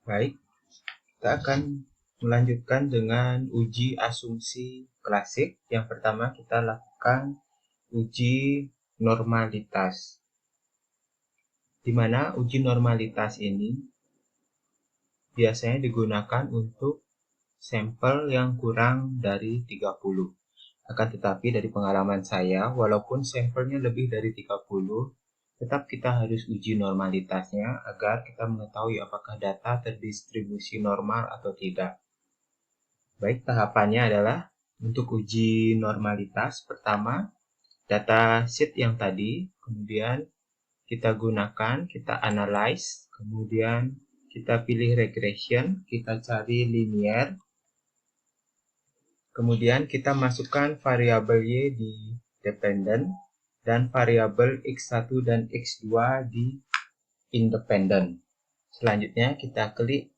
Baik, kita akan melanjutkan dengan uji asumsi klasik. Yang pertama kita lakukan uji normalitas. Di mana uji normalitas ini biasanya digunakan untuk sampel yang kurang dari 30. Akan tetapi dari pengalaman saya, walaupun sampelnya lebih dari 30, tetap kita harus uji normalitasnya agar kita mengetahui apakah data terdistribusi normal atau tidak. Baik, tahapannya adalah untuk uji normalitas. Pertama, data sheet yang tadi, kemudian kita gunakan, kita analyze, kemudian kita pilih regression, kita cari linear, kemudian kita masukkan variabel Y di dependent, dan variabel X1 dan X2 di independent. Selanjutnya kita klik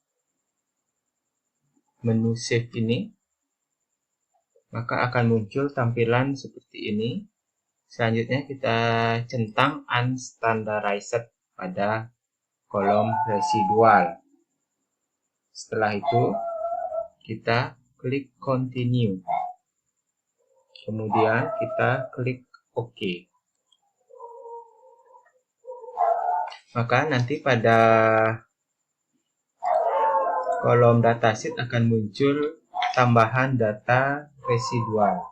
menu save ini, maka akan muncul tampilan seperti ini. Selanjutnya kita centang unstandarized pada kolom residual. Setelah itu kita klik continue. Kemudian kita klik OK. Maka nanti pada kolom datasheet akan muncul tambahan data residual.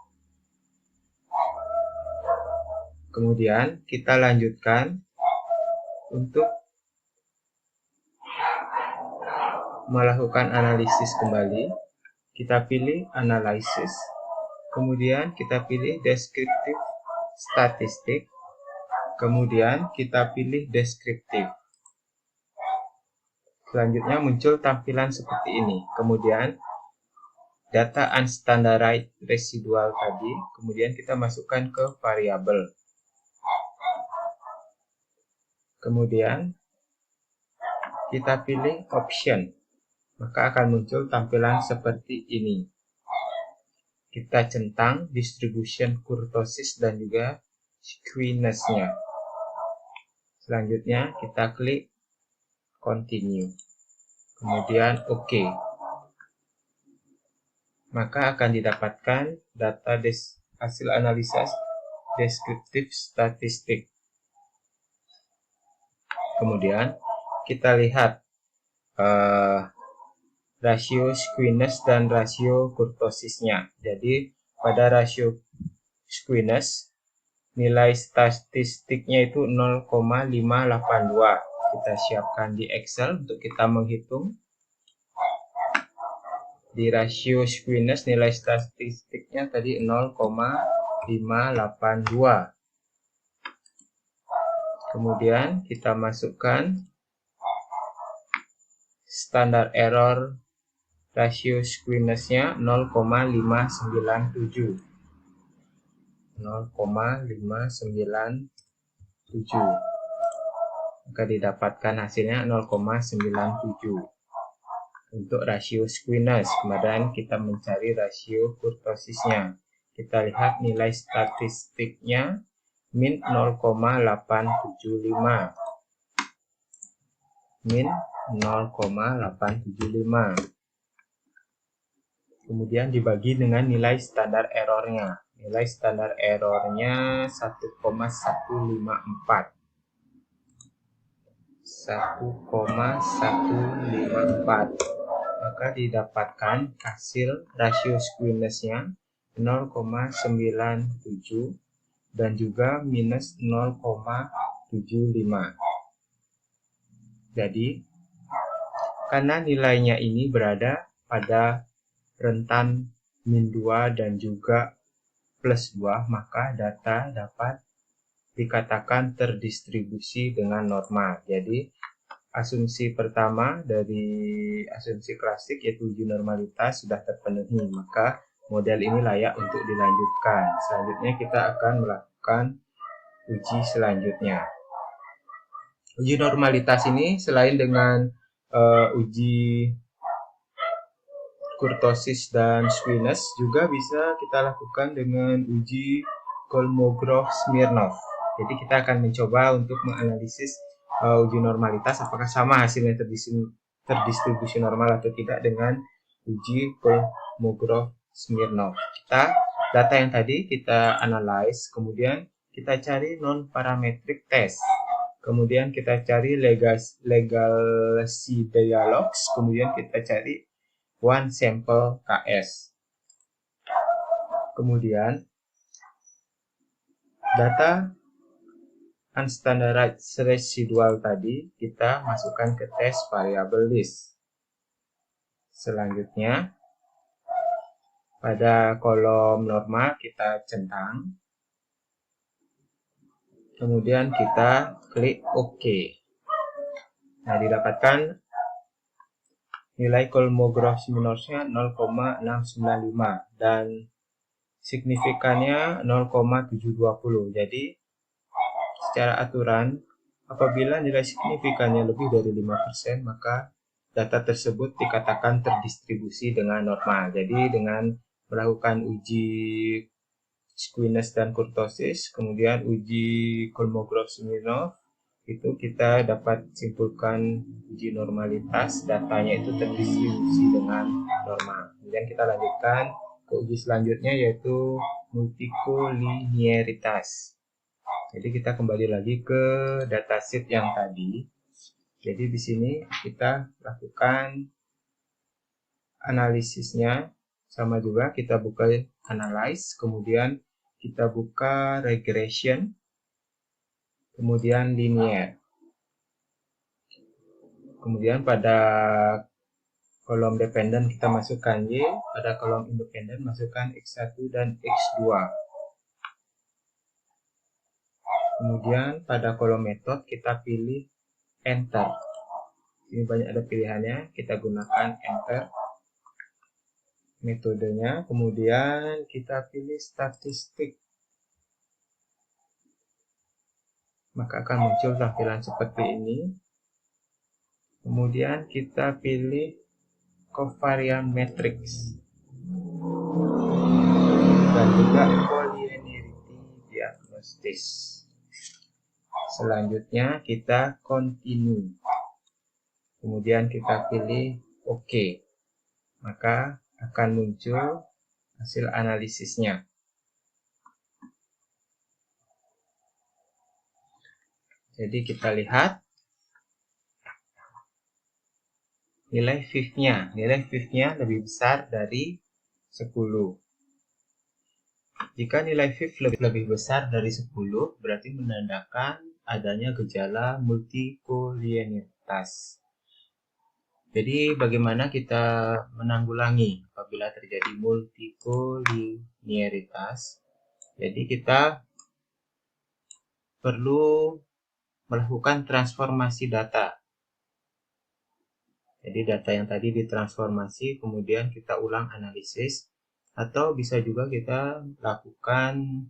Kemudian kita lanjutkan untuk melakukan analisis kembali. Kita pilih analysis, kemudian kita pilih descriptive statistik, kemudian kita pilih deskriptif. Selanjutnya muncul tampilan seperti ini. Kemudian data unstandarized residual tadi, kemudian kita masukkan ke variabel. Kemudian kita pilih option, maka akan muncul tampilan seperti ini. Kita centang distribution kurtosis dan juga skewness-nya. Selanjutnya kita klik continue. Kemudian OK. Maka akan didapatkan data hasil analisis deskriptif statistik. Kemudian kita lihat rasio skewness dan rasio kurtosisnya. Jadi pada rasio skewness nilai statistiknya itu 0,582. Kita siapkan di Excel untuk kita menghitung. Di rasio skewness nilai statistiknya tadi 0,582. Kemudian kita masukkan standar error rasio skewness-nya 0,597. 0,597. Maka didapatkan hasilnya 0,97 untuk rasio skewness. Kemudian kita mencari rasio kurtosisnya. Kita lihat nilai statistiknya min 0,875. Min 0,875. Kemudian dibagi dengan nilai standar errornya. Nilai standar errornya 1,154. 1,154. Maka didapatkan hasil rasio skewness-nya 0,97 dan juga minus 0,75. Jadi karena nilainya ini berada pada rentan min 2 dan juga plus 2, maka data dapat dikatakan terdistribusi dengan normal. Jadi asumsi pertama dari asumsi klasik yaitu uji normalitas sudah terpenuhi, maka model ini layak untuk dilanjutkan. Selanjutnya kita akan melakukan uji selanjutnya. Uji normalitas ini selain dengan uji kurtosis dan skewness, juga bisa kita lakukan dengan uji Kolmogorov-Smirnov. Jadi kita akan mencoba untuk menganalisis uji normalitas apakah sama hasilnya terdistribusi normal atau tidak dengan uji Kolmogorov-Smirnov. Data yang tadi kita analyze, kemudian kita cari non-parametric test, kemudian kita cari legacy dialogues, kemudian kita cari one sample KS. Kemudian data unstandardized residual tadi kita masukkan ke tes variable list. Selanjutnya pada kolom normal kita centang, kemudian kita klik OK. Nah, didapatkan nilai Kolmogorov-Smirnovnya 0,695 dan signifikannya 0,720. Jadi secara aturan apabila nilai signifikannya lebih dari 5%, maka data tersebut dikatakan terdistribusi dengan normal. Jadi dengan melakukan uji squeeze dan kurtosis, kemudian uji Kolmogorov-Smirnov, itu kita dapat simpulkan uji normalitas datanya itu terdistribusi dengan normal. Kemudian kita lanjutkan ke uji selanjutnya, yaitu multikolinearitas. Jadi kita kembali lagi ke datasheet yang tadi. Jadi di sini kita lakukan analisisnya sama juga, kita buka analyze, kemudian kita buka regression, kemudian linear. Kemudian pada kolom dependen kita masukkan Y, pada kolom independen masukkan X1 dan X2. Kemudian pada kolom metode kita pilih Enter. Ini banyak ada pilihannya, kita gunakan Enter metodenya. Kemudian kita pilih statistik. Maka akan muncul tampilan seperti ini. Kemudian kita pilih covariance matrix dan juga collinearity diagnosis. Selanjutnya kita continue, kemudian kita pilih OK, maka akan muncul hasil analisisnya. Jadi kita lihat nilai fifth-nya lebih besar dari 10. Jika nilai fifth lebih besar dari 10, berarti menandakan adanya gejala multikolinearitas. Jadi bagaimana kita menanggulangi apabila terjadi multikolinearitas? Jadi kita perlu melakukan transformasi data. Jadi data yang tadi ditransformasi, kemudian kita ulang analisis, atau bisa juga kita lakukan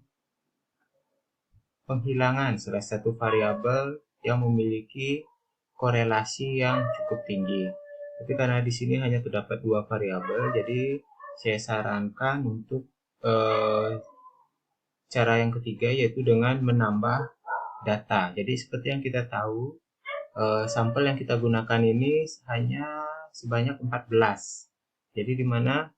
penghilangan salah satu variabel yang memiliki korelasi yang cukup tinggi. Tapi karena di sini hanya terdapat 2 variabel, jadi saya sarankan untuk cara yang ketiga, yaitu dengan menambah data. Jadi seperti yang kita tahu, sampel yang kita gunakan ini hanya sebanyak 14. Jadi dimana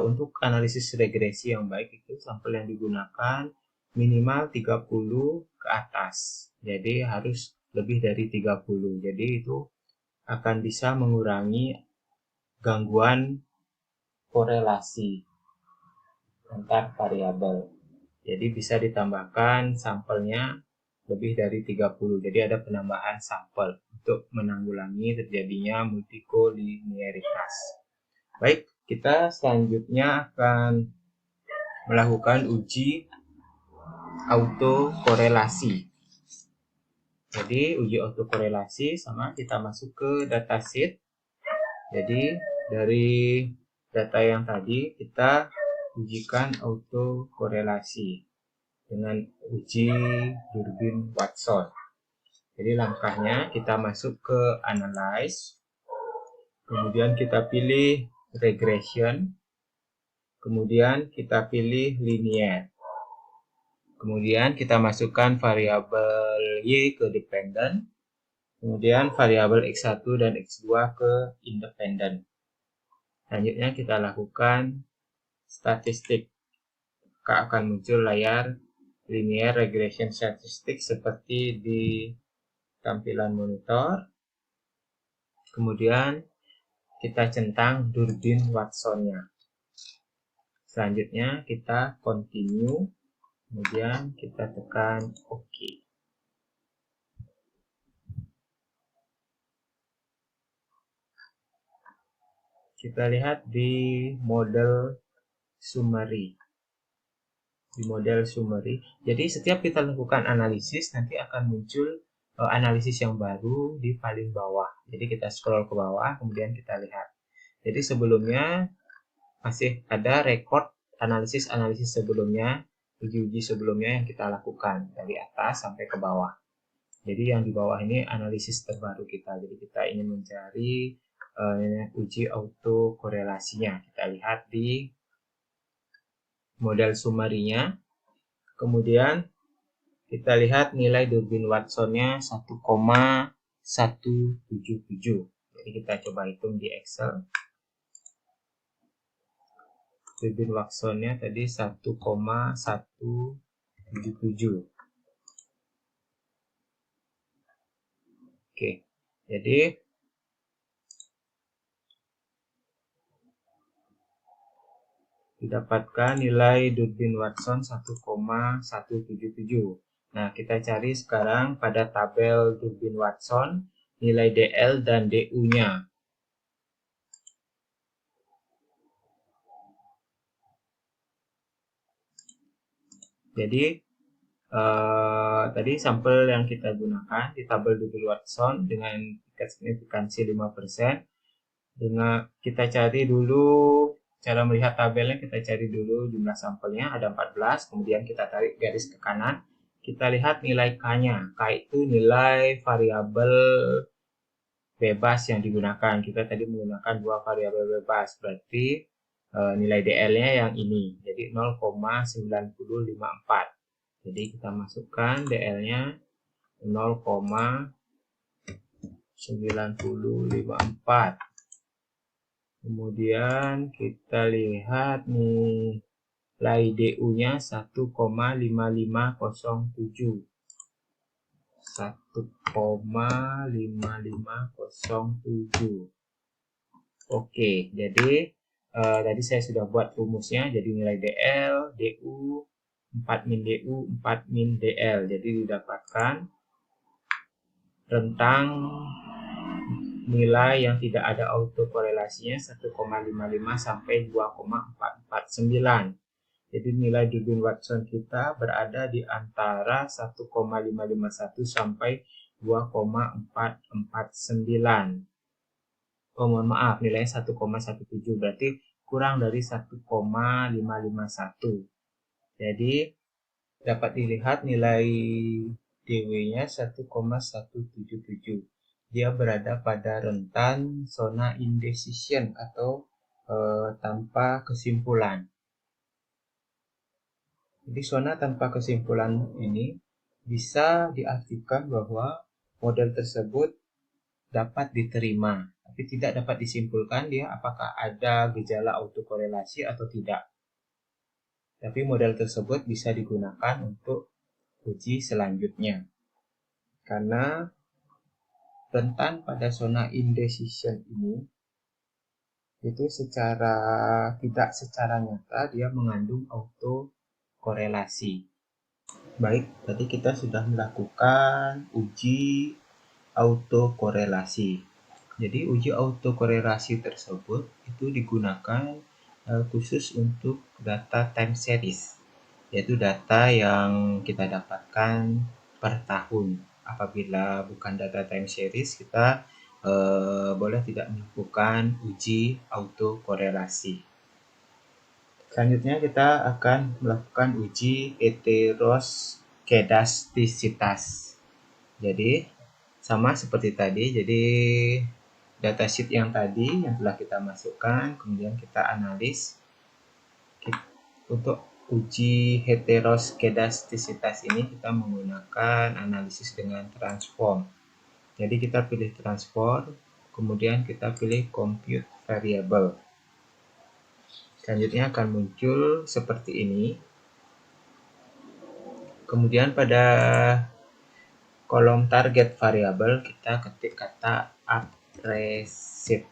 untuk analisis regresi yang baik itu sampel yang digunakan minimal 30 ke atas. Jadi harus lebih dari 30. Jadi itu akan bisa mengurangi gangguan korelasi antar variabel. Jadi bisa ditambahkan sampelnya lebih dari 30. Jadi ada penambahan sampel untuk menanggulangi terjadinya multikolinearitas. Baik, kita selanjutnya akan melakukan uji autokorelasi. Jadi uji autokorelasi sama, kita masuk ke datasheet. Jadi dari data yang tadi kita ujikan autokorelasi dengan uji durbin Watson. Jadi langkahnya kita masuk ke analyze, kemudian kita pilih regression, kemudian kita pilih linear, kemudian kita masukkan variabel Y ke dependent, Kemudian variabel X1 dan X2 ke independen. Selanjutnya kita lakukan statistik. Maka akan muncul layar linear regression statistik seperti di tampilan monitor. Kemudian kita centang Durbin Watson-nya. Selanjutnya kita continue, kemudian kita tekan OK. Kita lihat di model summary. Jadi setiap kita lakukan analisis, nanti akan muncul analisis yang baru di paling bawah. Jadi kita scroll ke bawah, kemudian kita lihat. Jadi sebelumnya masih ada record analisis sebelumnya, uji-uji sebelumnya yang kita lakukan dari atas sampai ke bawah. Jadi yang di bawah ini analisis terbaru kita. Jadi kita ingin mencari uji autokorelasinya. Kita lihat di model summary-nya. Kemudian kita lihat nilai Durbin Watson-nya 1,177. Jadi kita coba hitung di Excel. Durbin Watson-nya tadi 1,177. Oke, jadi didapatkan nilai Durbin Watson 1,177. Nah, kita cari sekarang pada tabel Durbin Watson nilai DL dan DU-nya. Jadi tadi sampel yang kita gunakan di tabel Durbin Watson dengan tingkat signifikansi 5%. Dengan kita cari dulu cara melihat tabelnya, kita cari dulu jumlah sampelnya ada 14, kemudian kita tarik garis ke kanan, kita lihat nilai K-nya. K itu nilai variabel bebas yang digunakan. Kita tadi menggunakan dua variabel bebas, berarti nilai DL-nya yang ini, jadi 0,9054. Jadi kita masukkan DL-nya 0,9054. Kemudian kita lihat nilai DU-nya 1,5507. 1,5507. Oke, jadi tadi saya sudah buat rumusnya. Jadi nilai DL, DU, 4 min DU, 4 min DL. Jadi didapatkan rentang nilai yang tidak ada autokorelasinya 1,55 sampai 2,449. Jadi nilai Durbin Watson kita berada di antara 1,551 sampai 2,449. Oh, mohon maaf, nilainya 1,17, berarti kurang dari 1,551. Jadi dapat dilihat nilai DW-nya 1,177. Dia berada pada rentan zona indecision atau tanpa kesimpulan. Jadi zona tanpa kesimpulan ini bisa diartikan bahwa model tersebut dapat diterima, tapi tidak dapat disimpulkan dia apakah ada gejala autokorelasi atau tidak. Tapi model tersebut bisa digunakan untuk uji selanjutnya. Karena rentan pada zona indecision ini itu tidak secara nyata dia mengandung autokorelasi. Baik, tadi kita sudah melakukan uji autokorelasi. Jadi uji autokorelasi tersebut itu digunakan khusus untuk data time series, yaitu data yang kita dapatkan per tahun. Apabila bukan data time series, kita boleh tidak melakukan uji autokorelasi. Selanjutnya kita akan melakukan uji heteroskedastisitas. Jadi sama seperti tadi, jadi datasheet yang tadi yang telah kita masukkan, kemudian kita analis. Untuk uji heteroskedastisitas ini kita menggunakan analisis dengan transform. Jadi kita pilih transform, kemudian kita pilih compute variable. Selanjutnya akan muncul seperti ini. Kemudian pada kolom target variable kita ketik kata appreciate.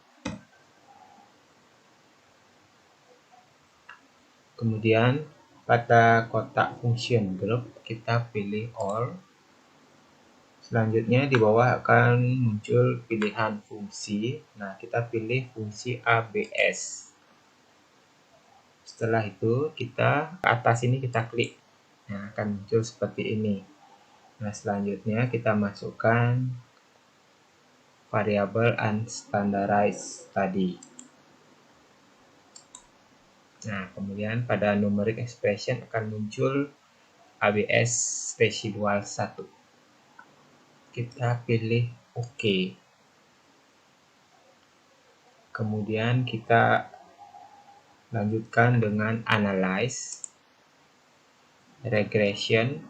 Kemudian pada kotak function group kita pilih all. Selanjutnya di bawah akan muncul pilihan fungsi. Nah, kita pilih fungsi ABS. Setelah itu kita ke atas ini kita klik. Nah, akan muncul seperti ini. Nah, selanjutnya kita masukkan variabel unstandarized tadi. Nah, kemudian pada numeric expression akan muncul ABS residual 1. Kita pilih OK. Kemudian kita lanjutkan dengan analyze, regression,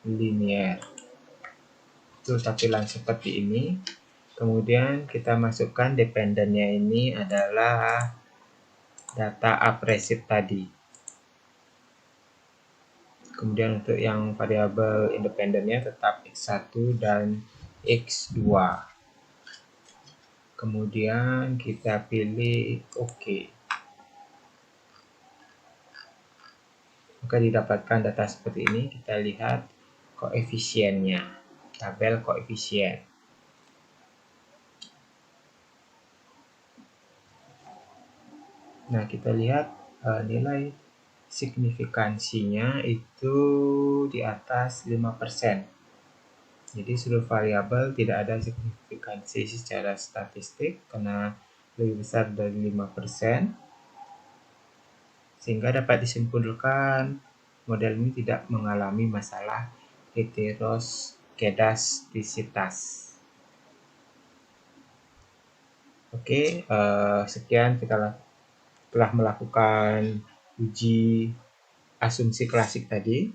linear. Itu tampilan seperti ini. Kemudian kita masukkan dependennya ini adalah data appreciate tadi. Kemudian untuk yang variabel independennya tetap X1 dan X2. Kemudian kita pilih OK. Maka didapatkan data seperti ini. Kita lihat koefisiennya, tabel koefisien. Nah, kita lihat nilai signifikansinya itu di atas 5%. Jadi seluruh variabel tidak ada signifikansi secara statistik karena lebih besar dari 5%. Sehingga dapat disimpulkan model ini tidak mengalami masalah heteroskedastisitas. Oke, sekian kita telah melakukan uji asumsi klasik tadi.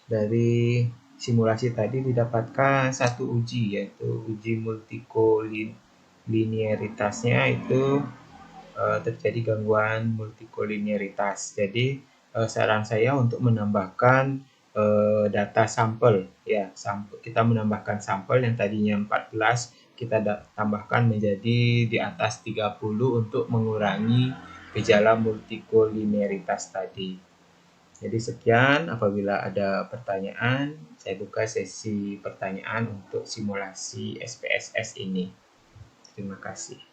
Dari simulasi tadi didapatkan satu uji, yaitu uji multikoliniaritasnya itu terjadi gangguan multikoliniaritas. Jadi saran saya untuk menambahkan data sampel, ya, kita menambahkan sampel yang tadinya 14 kita tambahkan menjadi di atas 30 untuk mengurangi gejala multikoliniaritas tadi. Jadi sekian, apabila ada pertanyaan, saya buka sesi pertanyaan untuk simulasi SPSS ini. Terima kasih.